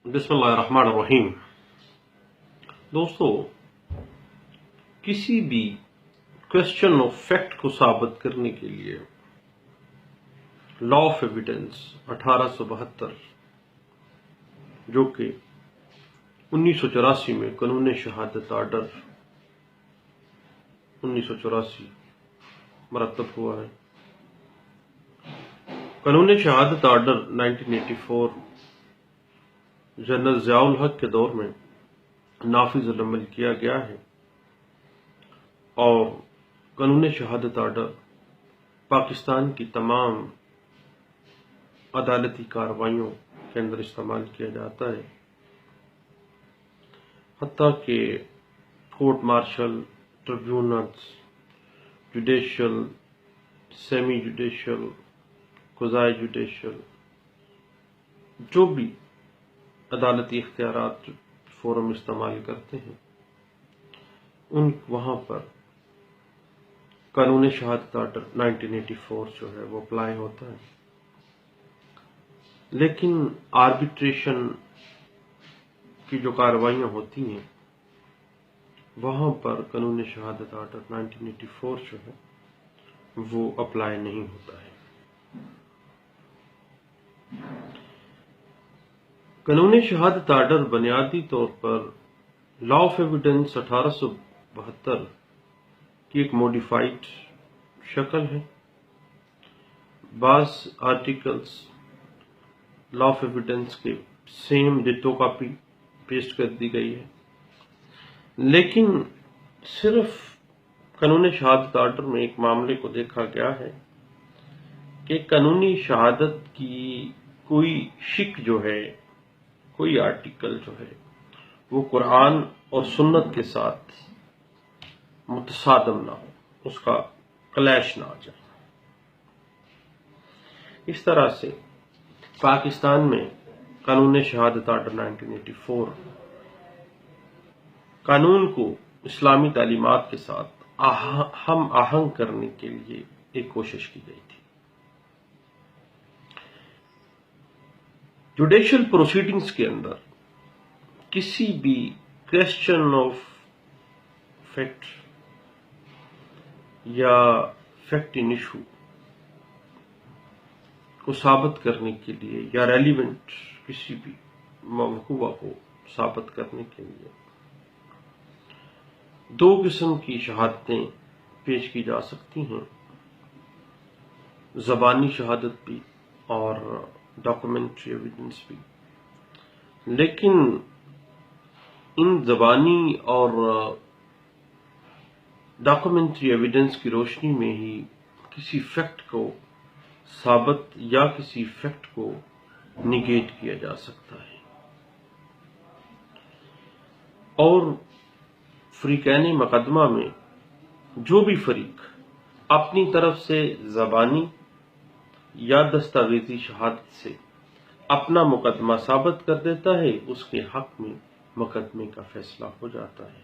بسم اللہ الرحمن الرحیم۔ دوستو، کسی بھی کوشچن آف فیکٹ کو ثابت کرنے کے لیے لا آف ایویڈنس 1872 جو کہ 1984 میں قانون شہادت آرڈر 1984 مرتب ہوا ہے۔ قانون شہادت آرڈر 1984 جنرل ضیاء الحق کے دور میں نافذ العمل کیا گیا ہے، اور قانون شہادت آرڈر پاکستان کی تمام عدالتی کارروائیوں کے اندر استعمال کیا جاتا ہے، حتیٰ کہ court martial, tribunals, judicial, semi judicial, قضائی جوڈیشل، جو بھی عدالتی اختیارات فورم استعمال کرتے ہیں وہاں پر قانون شہادت آرڈر 1984 جو ہے وہ اپلائی ہوتا ہے۔ لیکن آربیٹریشن کی جو کارروائیاں ہوتی ہیں وہاں پر قانون شہادت آرڈر 1984 جو ہے وہ اپلائی نہیں ہوتا ہے۔ قانون شہادت آرڈر بنیادی طور پر لا آف ایویڈنس 1872 کی ایک موڈیفائڈ شکل ہے۔ بعض آرٹیکلز لا آف ایویڈنس کے سیم ڈٹو کاپی پیسٹ کر دی گئی ہے، لیکن صرف قانون شہادت آرڈر میں ایک معاملے کو دیکھا گیا ہے کہ قانونی شہادت کی کوئی شک جو ہے، کوئی آرٹیکل جو ہے وہ قرآن اور سنت کے ساتھ متصادم نہ ہو، اس کا کلیش نہ آ جائے۔ اس طرح سے پاکستان میں قانون شہادت آرڈر 1984 قانون کو اسلامی تعلیمات کے ساتھ ہم آہنگ کرنے کے لیے ایک کوشش کی گئی تھی۔ جوڈیشل پروسیڈنگز کے اندر کسی بھی کوشچن آف فیکٹ یا فیکٹ ان ایشو کو ثابت کرنے کے لیے یا ریلیونٹ کسی بھی موضوع کو ثابت کرنے کے لیے دو قسم کی شہادتیں پیش کی جا سکتی ہیں، زبانی شہادت بھی اور ڈاکومنٹری ایویڈنس بھی۔ لیکن ان زبانی اور ڈاکومنٹری ایویڈنس کی روشنی میں ہی کسی فیکٹ کو ثابت یا کسی فیکٹ کو نیگیٹ کیا جا سکتا ہے، اور فریقین مقدمہ میں جو بھی فریق اپنی طرف سے زبانی یا دستاویزی شہادت سے اپنا مقدمہ ثابت کر دیتا ہے، اس کے حق میں مقدمے کا فیصلہ ہو جاتا ہے۔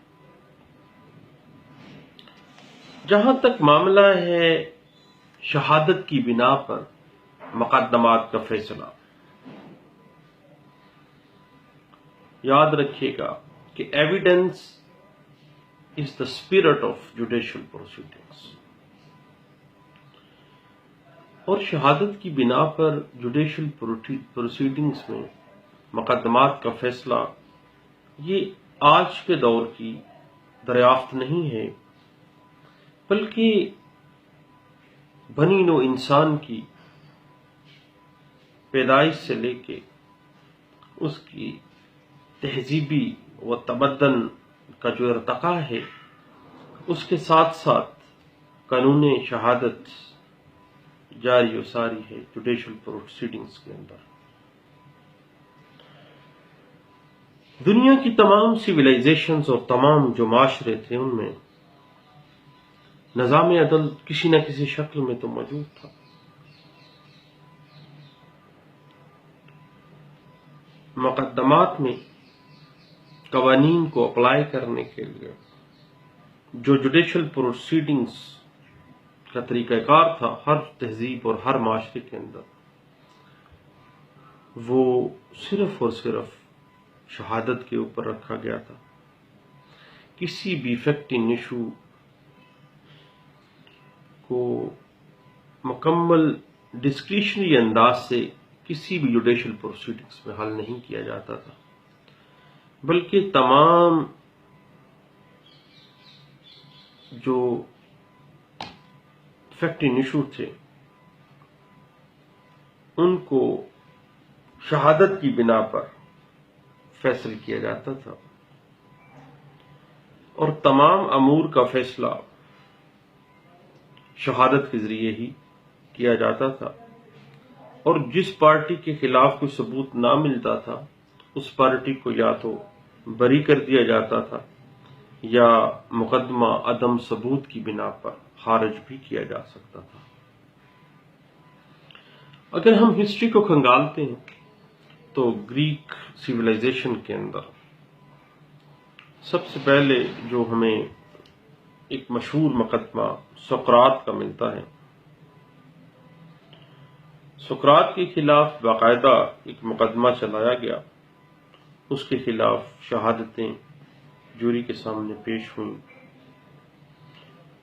جہاں تک معاملہ ہے شہادت کی بنا پر مقدمات کا فیصلہ، یاد رکھیے گا کہ evidence is the spirit of judicial proceedings, اور شہادت کی بنا پر جوڈیشل پروسیڈنگس میں مقدمات کا فیصلہ یہ آج کے دور کی دریافت نہیں ہے، بلکہ بنی نوع انسان کی پیدائش سے لے کے اس کی تہذیبی و تمدن کا جو ارتقاء ہے، اس کے ساتھ ساتھ قانون شہادت جاری و ساری ہے جوڈیشل پروسیڈنگز کے اندر۔ دنیا کی تمام سویلائزیشنز اور تمام جو معاشرے تھے ان میں نظام عدل کسی نہ کسی شکل میں تو موجود تھا۔ مقدمات میں قوانین کو اپلائی کرنے کے لیے جو جوڈیشل پروسیڈنگز کا طریقہ کار تھا ہر تہذیب اور ہر معاشرے کے اندر، وہ صرف اور صرف شہادت کے اوپر رکھا گیا تھا. کسی بھی فیکٹنگ ایشو کو مکمل ڈسکریشنری انداز سے کسی بھی جوڈیشل پروسیڈنگز میں حل نہیں کیا جاتا تھا، بلکہ تمام جو فیکٹنگ ایشو تھے ان کو شہادت کی بنا پر فیصل کیا جاتا تھا، اور تمام امور کا فیصلہ شہادت کے ذریعے ہی کیا جاتا تھا. اور جس پارٹی کے خلاف کوئی ثبوت نہ ملتا تھا اس پارٹی کو یا تو بری کر دیا جاتا تھا یا مقدمہ عدم ثبوت کی بنا پر خارج بھی کیا جا سکتا تھا. اگر ہم ہسٹری کو کھنگالتے ہیں تو گریک سویلائزیشن کے اندر سب سے پہلے جو ہمیں ایک مشہور مقدمہ سقراط کا ملتا ہے، سقراط کے خلاف باقاعدہ ایک مقدمہ چلایا گیا. اس کے خلاف شہادتیں جوری کے سامنے پیش ہوئیں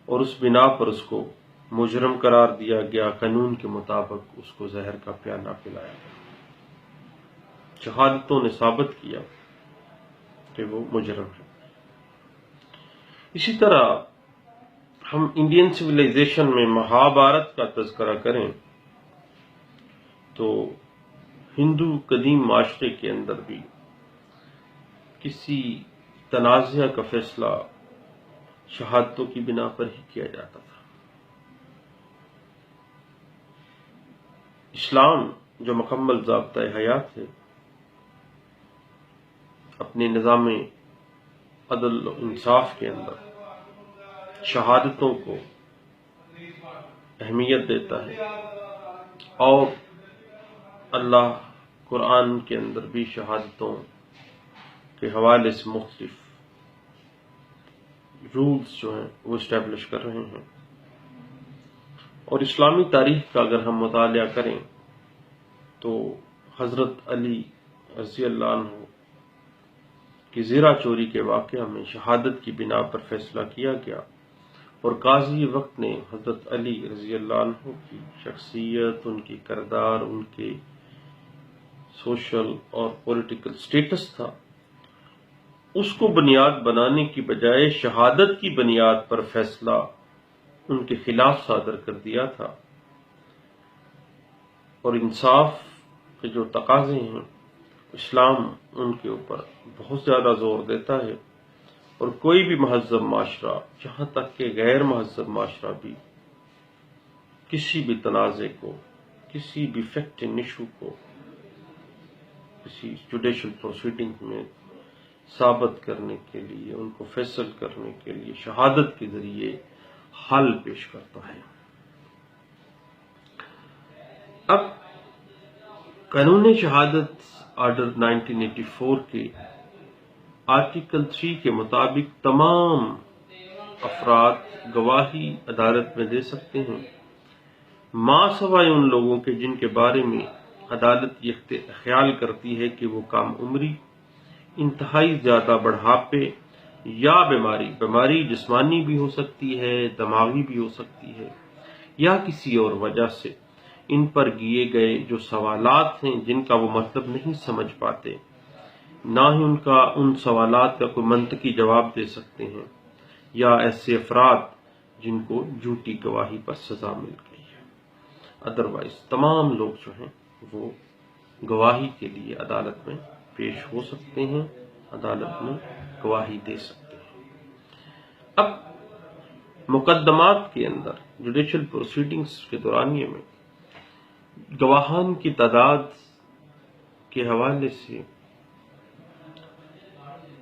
اور اس بنا پر اس کو مجرم قرار دیا گیا. قانون کے مطابق اس کو زہر کا پیالہ پلایا گیا. شہادتوں نے ثابت کیا کہ وہ مجرم ہے. اسی طرح ہم انڈین سویلائزیشن میں مہابھارت کا تذکرہ کریں تو ہندو قدیم معاشرے کے اندر بھی کسی تنازعہ کا فیصلہ شہادتوں کی بنا پر ہی کیا جاتا تھا. اسلام جو مکمل ضابطۂ حیات ہے اپنے نظام عدل و انصاف کے اندر شہادتوں کو اہمیت دیتا ہے، اور اللہ قرآن کے اندر بھی شہادتوں کے حوالے سے مختلف رولز جو ہیں وہ اسٹیبلش کر رہے ہیں. اور اسلامی تاریخ کا اگر ہم مطالعہ کریں تو حضرت علی رضی اللہ عنہ کی زیرہ چوری کے واقعہ میں شہادت کی بنا پر فیصلہ کیا گیا، اور قاضی وقت نے حضرت علی رضی اللہ عنہ کی شخصیت، ان کی کردار، ان کے سوشل اور پولیٹیکل سٹیٹس تھا، اس کو بنیاد بنانے کی بجائے شہادت کی بنیاد پر فیصلہ ان کے خلاف صادر کر دیا تھا. اور انصاف کے جو تقاضے ہیں اسلام ان کے اوپر بہت زیادہ زور دیتا ہے، اور کوئی بھی مہذب معاشرہ، جہاں تک کہ غیر مہذب معاشرہ بھی، کسی بھی تنازع کو، کسی بھی فیکٹنگ ایشو کو کسی جوڈیشل پروسیڈنگ میں ثابت کرنے کے لیے، ان کو فیصل کرنے کے لیے شہادت کے ذریعے حل پیش کرتا ہے. اب قانون شہادت آرڈر 1984 کے آرٹیکل 3 کے مطابق تمام افراد گواہی عدالت میں دے سکتے ہیں، ماں سوائے ان لوگوں کے جن کے بارے میں عدالت یہ خیال کرتی ہے کہ وہ کام عمری، انتہائی زیادہ بڑھاپے یا بیماری جسمانی بھی ہو سکتی ہے، دماغی بھی ہو سکتی ہے، یا کسی اور وجہ سے ان پر کیے گئے جو سوالات ہیں جن کا وہ مطلب نہیں سمجھ پاتے، نہ ہی ان سوالات کا کوئی منطقی جواب دے سکتے ہیں، یا ایسے افراد جن کو جھوٹی گواہی پر سزا مل گئی ہے. ادروائز تمام لوگ جو ہیں وہ گواہی کے لیے عدالت میں پیش ہو سکتے ہیں، عدالت میں گواہی دے سکتے ہیں. اب مقدمات کے اندر جوڈیشل پروسیڈنگز کے دورانیے میں گواہان کی تعداد کے حوالے سے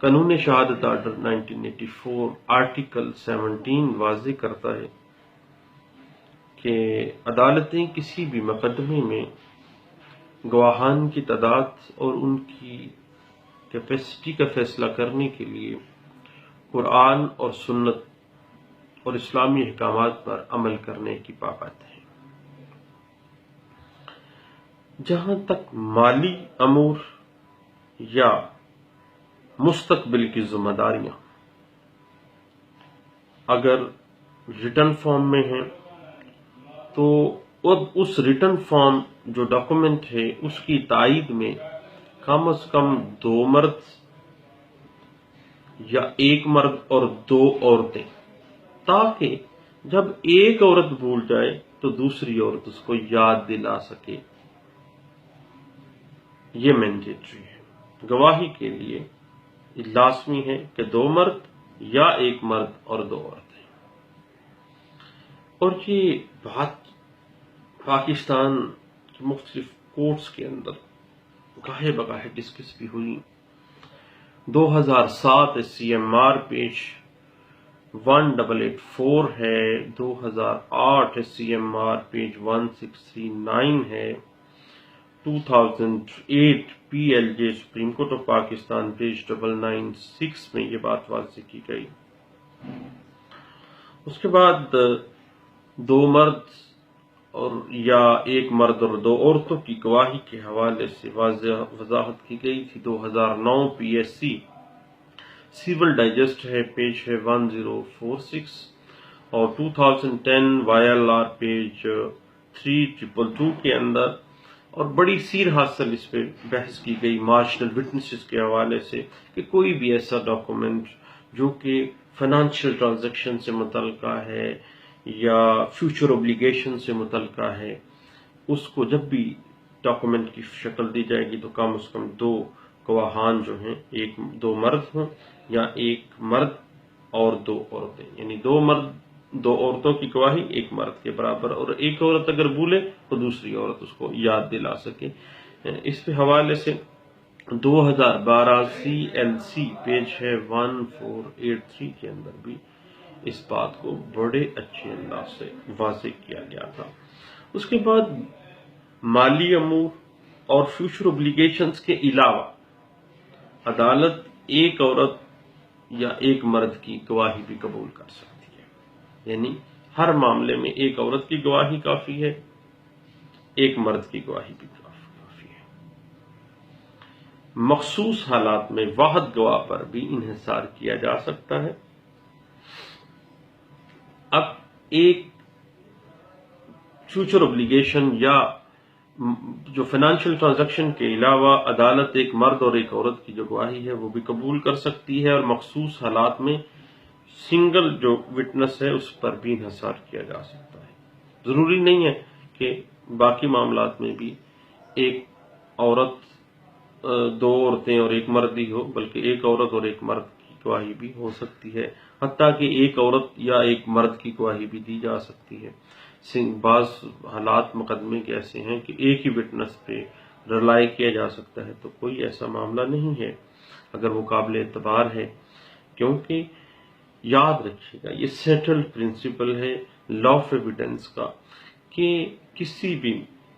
قانون شہادت آرڈر 1984 آرٹیکل 17 واضح کرتا ہے کہ عدالتیں کسی بھی مقدمے میں گواہان کی تعداد اور ان کی کیپیسٹی کا فیصلہ کرنے کے لیے قرآن اور سنت اور اسلامی احکامات پر عمل کرنے کی پابند ہے. جہاں تک مالی امور یا مستقبل کی ذمہ داریاں اگر ریٹن فارم میں ہیں تو اب اس ریٹن فارم جو ڈاکومنٹ ہے اس کی تائید میں کم از کم 2 مرد یا 1 مرد اور 2 عورتیں، تاکہ جب ایک عورت بھول جائے تو دوسری عورت اس کو یاد دلا سکے۔ یہ مینڈیٹری ہے۔ گواہی کے لیے لازمی ہے کہ 2 مرد یا 1 مرد اور 2 عورتیں۔ اور یہ بات پاکستان کی مختلف کورٹس کے اندر گاہے بگاہے ڈسکس بھی ہوئی۔ 2007 SCMR پیج 1884 ہے، 2008 SCMR پیج 1639 ہے، 2008 PLJ supreme court of Pakistan page 996 میں یہ بات واضح کی گئی۔ اس کے بعد 2 مرد اور یا 1 مرد اور 2 عورتوں کی گواہی کے حوالے سے وضاحت کی گئی تھی۔ 2009 PSC سیول ڈائجسٹ ہے، پیج ہے 1046، اور 2010 YLR پیج 3222 کے اندر، اور بڑی سیر حاصل اس پہ بحث کی گئی مارجنل وٹنسز کے حوالے سے کہ کوئی بھی ایسا ڈاکومنٹ جو کہ فائنانشیل ٹرانزیکشن سے متعلقہ ہے یا فیوچر اوبلیگیشن سے متعلقہ ہے، اس کو جب بھی ڈاکومنٹ کی شکل دی جائے گی تو کم از کم 2 گواہان جو ہیں 2 مرد ہوں یا 1 مرد اور 2 عورتیں، یعنی 2 مرد 2 عورتوں کی گواہی 1 مرد کے برابر، اور 1 عورت اگر بھولے تو دوسری عورت اس کو یاد دلا سکے۔ اس پہ حوالے سے 2012 CLC پیج ہے 1483 کے اندر بھی اس بات کو بڑے اچھے انداز سے واضح کیا گیا تھا۔ اس کے بعد مالی امور اور فیوچر اوبلیگیشنز کے علاوہ عدالت 1 عورت یا 1 مرد کی گواہی بھی قبول کر سکتی ہے، یعنی ہر معاملے میں 1 عورت کی گواہی کافی ہے، 1 مرد کی گواہی بھی کافی ہے۔ مخصوص حالات میں واحد گواہ پر بھی انحصار کیا جا سکتا ہے۔ اب ایک فیوچر اوبلیگیشن یا جو فائنانشیل ٹرانزیکشن کے علاوہ عدالت 1 مرد اور 1 عورت کی جو گواہی ہے وہ بھی قبول کر سکتی ہے، اور مخصوص حالات میں سنگل جو وٹنس ہے اس پر بھی انحصار کیا جا سکتا ہے۔ ضروری نہیں ہے کہ باقی معاملات میں بھی 1 عورت 2 عورتیں اور 1 مرد ہی ہو، بلکہ 1 عورت اور 1 مرد کی گواہی بھی ہو سکتی ہے، حتیٰ کہ 1 عورت یا 1 مرد کی گواہی بھی دی جا سکتی ہے۔ بعض حالات مقدمے کے ایسے ہیں کہ ایک ہی وٹنس پہ رلائی کیا جا سکتا ہے، تو کوئی ایسا معاملہ نہیں ہے اگر وہ قابل اعتبار ہے، کیونکہ یاد رکھیے گا یہ سیٹلڈ پرنسپل ہے لا آف ایویڈنس کا کہ کسی بھی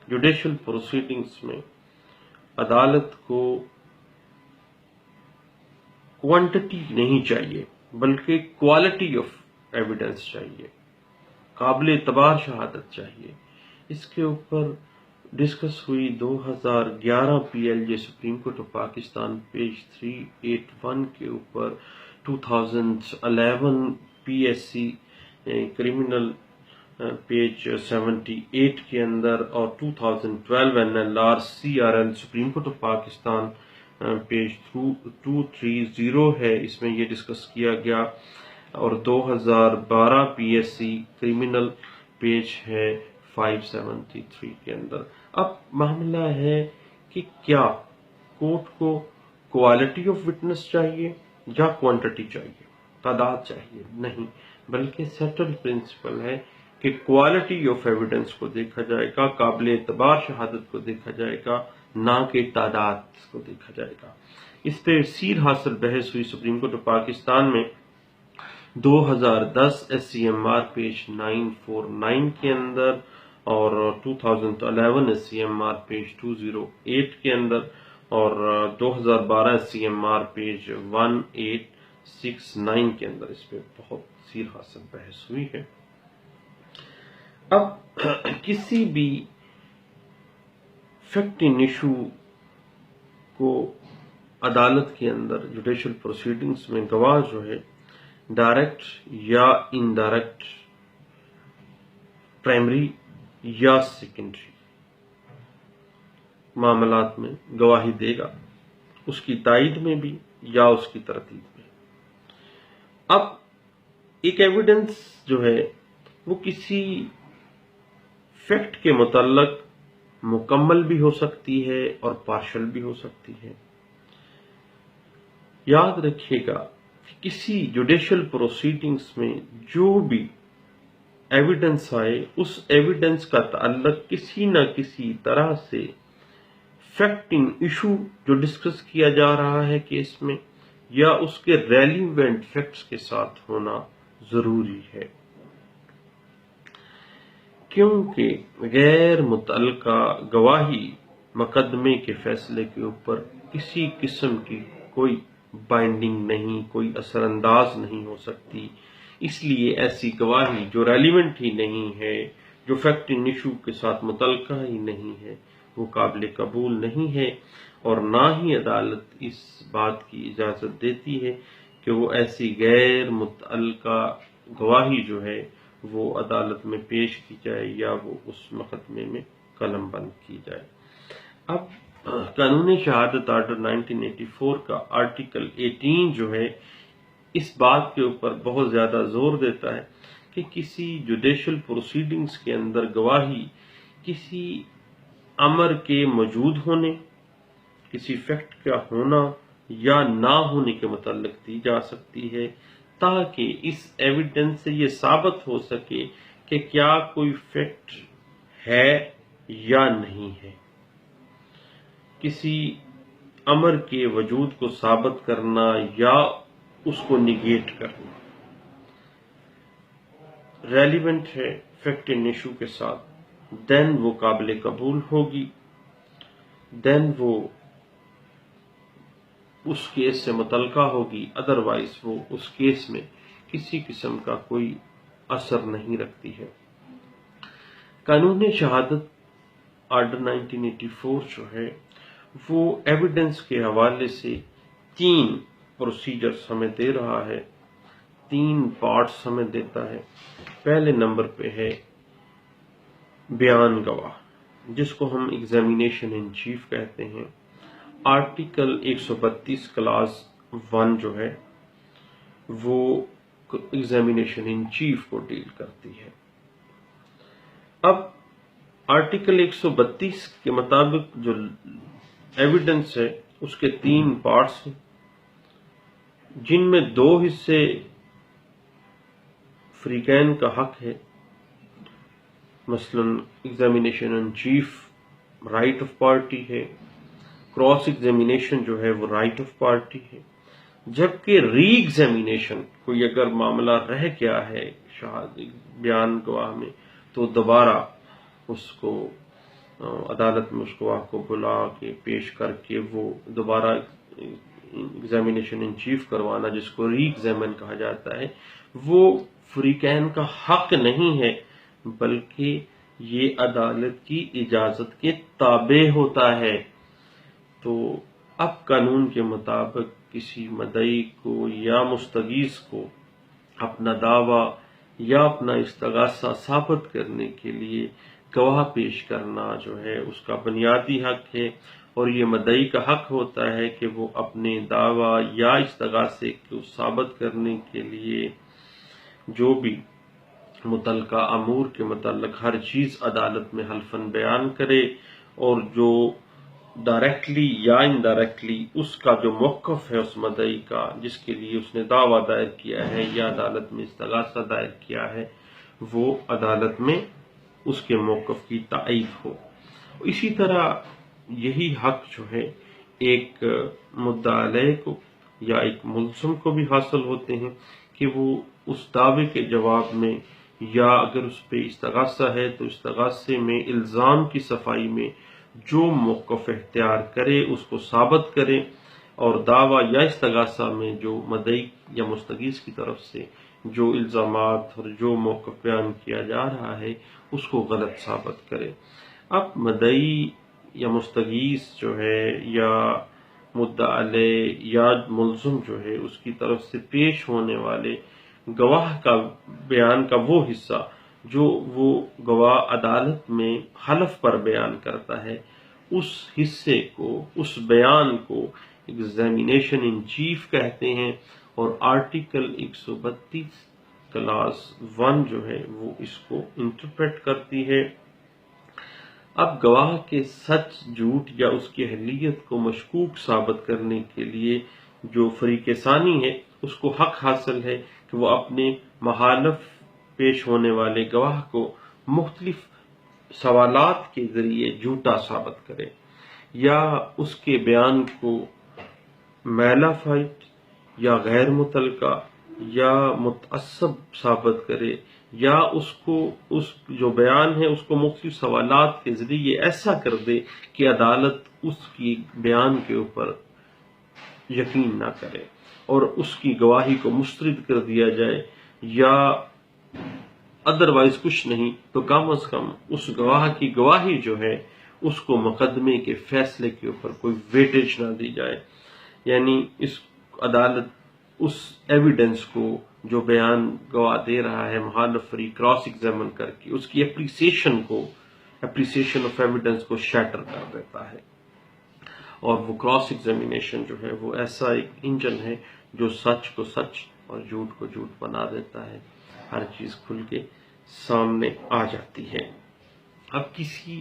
جوڈیشل پروسیڈنگز میں عدالت کو کوانٹٹی نہیں چاہیے بلکہ کوالٹی آف ایویڈنس چاہیے، قابل اعتبار شہادت چاہیے۔ اس کے اوپر ڈسکس ہوئی 2011 PLJ supreme court of Pakistan page 381 کے اوپر، 2011 PSC کرمنل پیج 78 کے اندر، اور 2012 NLR CRL supreme court of Pakistan page 230 ہے، اس میں یہ ڈسکس کیا گیا، اور 2012 PSC کرمنل پیج ہے 573 کے اندر۔ اب معاملہ ہے کہ کیا کورٹ کو کوالٹی آف وٹنس چاہیے یا کوانٹٹی چاہیے، تعداد چاہیے؟ نہیں، بلکہ سیٹل پرنسپل ہے کہ کوالٹی آف ایویڈنس کو دیکھا جائے گا، قابل اعتبار شہادت کو دیکھا جائے گا، نہ کہ تعداد کو دیکھا جائے گا۔ اس پہ سیر حاصل بحث ہوئی سپریم کورٹ آف پاکستان میں 2010 SCMR پیج 949 کے اندر، اور 2011 SCMR پیج 208 کے اندر، اور 2012 SCMR پیج 1869 کے اندر اس پہ بہت سیر حاصل بحث ہوئی ہے۔ اب کسی بھی فیکٹ ان ایشو کو عدالت کے اندر جوڈیشل پروسیڈنگز میں گواہ جو ہے ڈائریکٹ یا انڈائریکٹ، پرائمری یا سیکنڈری معاملات میں گواہی دے گا، اس کی تائید میں بھی یا اس کی تردید میں۔ اب ایک ایویڈنس جو ہے وہ کسی فیکٹ کے متعلق مکمل بھی ہو سکتی ہے اور پارشل بھی ہو سکتی ہے۔ یاد رکھیے گا کہ کسی جوڈیشل پروسیڈنگز میں جو بھی ایویڈنس آئے، اس ایویڈنس کا تعلق کسی نہ کسی طرح سے فیکٹنگ ایشو جو ڈسکس کیا جا رہا ہے کیس میں، یا اس کے ریلیونٹ فیکٹس کے ساتھ ہونا ضروری ہے، کیونکہ غیر متعلقہ گواہی مقدمے کے فیصلے کے اوپر کسی قسم کی کوئی بائنڈنگ نہیں، کوئی اثر انداز نہیں ہو سکتی۔ اس لیے ایسی گواہی جو ریلیونٹ ہی نہیں ہے، جو فیکٹنگ ایشو کے ساتھ متعلقہ ہی نہیں ہے، وہ قابل قبول نہیں ہے، اور نہ ہی عدالت اس بات کی اجازت دیتی ہے کہ وہ ایسی غیر متعلقہ گواہی جو ہے وہ عدالت میں پیش کی جائے یا وہ اس مقدمے میں قلم بند کی جائے۔ اب قانون شہادت آرڈر 1984 کا آرٹیکل 18 جو ہے اس بات کے اوپر بہت زیادہ زور دیتا ہے کہ کسی جوڈیشل پروسیڈنگز کے اندر گواہی کسی امر کے موجود ہونے، کسی فیکٹ کا ہونا یا نہ ہونے کے متعلق دی جا سکتی ہے، تاکہ اس ایویڈنس سے یہ ثابت ہو سکے کہ کیا کوئی فیکٹ ہے یا نہیں ہے۔ کسی امر کے وجود کو ثابت کرنا یا اس کو نیگیٹ کرنا ریلیونٹ ہے فیکٹ ان ایشو کے ساتھ، دین وہ قابل قبول ہوگی، دین وہ اس کیس سے متعلقہ ہوگی، ادروائز وہ اس کیس میں کسی قسم کا کوئی اثر نہیں رکھتی ہے۔ قانون شہادت آرڈر 1984 جو ہے وہ ایویڈنس کے حوالے سے 3 پروسیجرز ہمیں دے رہا ہے، 3 پارٹس ہمیں دیتا ہے۔ پہلے نمبر پہ ہے بیان گواہ، جس کو ہم ایگزامینیشن ان چیف کہتے ہیں۔ آرٹیکل 132 کلاس 1 جو ہے وہ ایگزامینیشن ان چیف کو ڈیل کرتی ہے۔ اب آرٹیکل 132 کے مطابق جو ایویڈنس ہے اس کے 3 پارٹس ہیں، جن میں 2 حصے فریقین کا حق ہے، مثلا examination in chief right of party ہے، کراس ایگزامینیشن جو ہے وہ رائٹ آف پارٹی ہے، جبکہ ری ایگزامینیشن کوئی اگر معاملہ رہ گیا ہے بیان گواہ میں تو دوبارہ اس کو عدالت میں اس گواہ کو بلا کے پیش کر کے وہ دوبارہ ایگزامینیشن ان چیف کروانا، جس کو ری ایگزامن کہا جاتا ہے، وہ فریقین کا حق نہیں ہے، بلکہ یہ عدالت کی اجازت کے تابع ہوتا ہے۔ تو اب قانون کے مطابق کسی مدعی کو یا مستغیث کو اپنا دعویٰ یا اپنا استغاثہ ثابت کرنے کے لیے گواہ پیش کرنا جو ہے اس کا بنیادی حق ہے، اور یہ مدعی کا حق ہوتا ہے کہ وہ اپنے دعویٰ یا استغاثے کو ثابت کرنے کے لیے جو بھی متعلقہ امور کے متعلق ہر چیز عدالت میں حلفاً بیان کرے، اور جو ڈائریکٹلی یا انڈائریکٹلی اس کا جو موقف ہے اس مدعی کا جس کے لیے اس نے دعویٰ دائر کیا ہے یا عدالت میں استغاثہ دائر کیا ہے، وہ عدالت میں اس کے موقف کی تائید ہو۔ اسی طرح یہی حق جو ہے ایک مدعا علیہ کو یا ایک ملزم کو بھی حاصل ہوتے ہیں کہ وہ اس دعوے کے جواب میں یا اگر اس پہ استغاثہ ہے تو استغاثے میں الزام کی صفائی میں جو موقف اختیار کرے اس کو ثابت کرے، اور دعویٰ یا استغاثہ میں جو مدعی یا مستغیث کی طرف سے جو الزامات اور جو موقف بیان کیا جا رہا ہے اس کو غلط ثابت کرے۔ اب مدعی یا مستغیث جو ہے یا مدعا علیہ یا ملزم جو ہے اس کی طرف سے پیش ہونے والے گواہ کا بیان کا وہ حصہ جو وہ گواہ عدالت میں حلف پر بیان کرتا ہے، اس حصے کو، اس بیان کو ایگزامینیشن ان چیف کہتے ہیں، اور آرٹیکل 132 کلاس 1 جو ہے وہ اس کو انٹرپریٹ کرتی ہے۔ اب گواہ کے سچ جھوٹ یا اس کی اہلیت کو مشکوک ثابت کرنے کے لیے جو فریق ثانی ہے اس کو حق حاصل ہے کہ وہ اپنے مخالف پیش ہونے والے گواہ کو مختلف سوالات کے ذریعے جھوٹا ثابت کرے، یا اس کے بیان کو میلافائٹ یا غیر متعلقہ یا متعصب ثابت کرے، یا اس جو بیان ہے اس کو مختلف سوالات کے ذریعے ایسا کر دے کہ عدالت اس کی بیان کے اوپر یقین نہ کرے اور اس کی گواہی کو مسترد کر دیا جائے، یا ادروائز کچھ نہیں تو کم از کم اس گواہ کی گواہی جو ہے اس کو مقدمے کے فیصلے کے اوپر کوئی ویٹیج نہ دی جائے، یعنی اس عدالت اس ایویڈنس کو جو بیان گواہ دے رہا ہے مخالف فریق کراس ایگزامن کر کے اس کی اپریسیشن آف ایویڈنس کو شیٹر کر دیتا ہے۔ اور وہ کراس ایگزامینیشن جو ہے وہ ایسا ایک انجن ہے جو سچ کو سچ اور جھوٹ کو جھوٹ بنا دیتا ہے، ہر چیز کھل کے سامنے آ جاتی ہے۔ اب کسی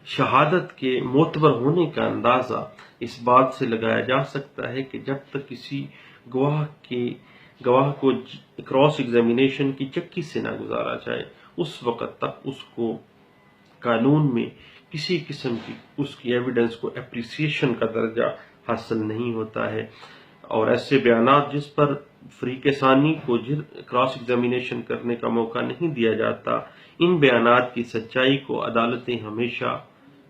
شہادت کے معتبر ہونے کا اندازہ اس بات سے لگایا جا سکتا ہے کہ جب تک کسی گواہ کو کراس ایگزامینیشن کی چکی سے نہ گزارا جائے اس وقت تک اس کو قانون میں کسی قسم کی اس کی ایویڈنس کو اپریسیشن کا درجہ حاصل نہیں ہوتا ہے، اور ایسے بیانات جس پر فریق ثانی کو کراس ایگزامینیشن کرنے کا موقع نہیں دیا جاتا، ان بیانات کی سچائی کو عدالتیں ہمیشہ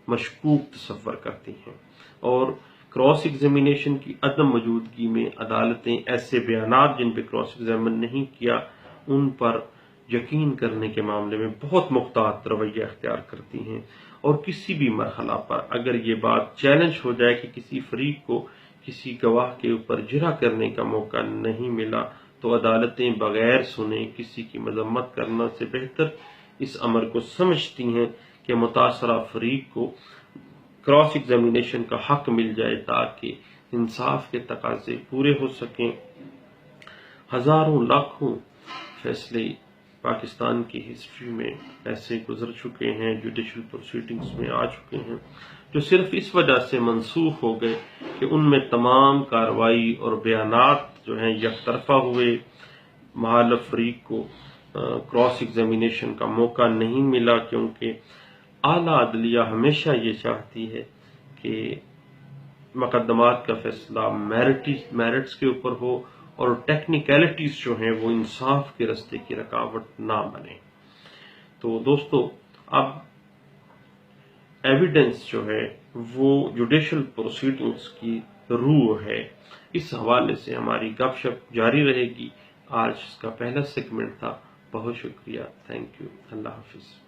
مشکوک تصور کرتی ہیں، اور کراس ایگزامینیشن کی عدم موجودگی میں عدالتیں ایسے بیانات جن پہ کراس ایگزامن نہیں کیا ان پر یقین کرنے کے معاملے میں بہت محتاط رویہ اختیار کرتی ہیں، اور کسی بھی مرحلہ پر اگر یہ بات چیلنج ہو جائے کہ کسی فریق کو کسی گواہ کے اوپر جرح کرنے کا موقع نہیں ملا تو عدالتیں بغیر سنے کسی کی مذمت کرنا سے بہتر اس امر کو سمجھتی ہیں کہ متاثرہ فریق کو کراس ایگزامینیشن کا حق مل جائے تاکہ انصاف کے تقاضے پورے ہو سکیں۔ ہزاروں لاکھوں فیصلے پاکستان کی ہسٹری میں ایسے گزر چکے ہیں، جوڈیشل پروسیڈنگز میں آ چکے ہیں، جو صرف اس وجہ سے منسوخ ہو گئے کہ ان میں تمام کارروائی اور بیانات جو ہیں یک طرفہ ہوئے، مخالف فریق کو کراس ایگزامینیشن کا موقع نہیں ملا، کیونکہ اعلیٰ عدلیہ ہمیشہ یہ چاہتی ہے کہ مقدمات کا فیصلہ میرٹس کے اوپر ہو اور ٹیکنیکلٹیز جو ہیں وہ انصاف کے رستے کی رکاوٹ نہ بنے۔ تو دوستو، اب ایویڈنس جو ہے وہ جوڈیشل پروسیڈنگز کی روح ہے، اس حوالے سے ہماری گپ شپ جاری رہے گی۔ آج اس کا پہلا سیگمنٹ تھا۔ بہت شکریہ، تھینک یو، اللہ حافظ۔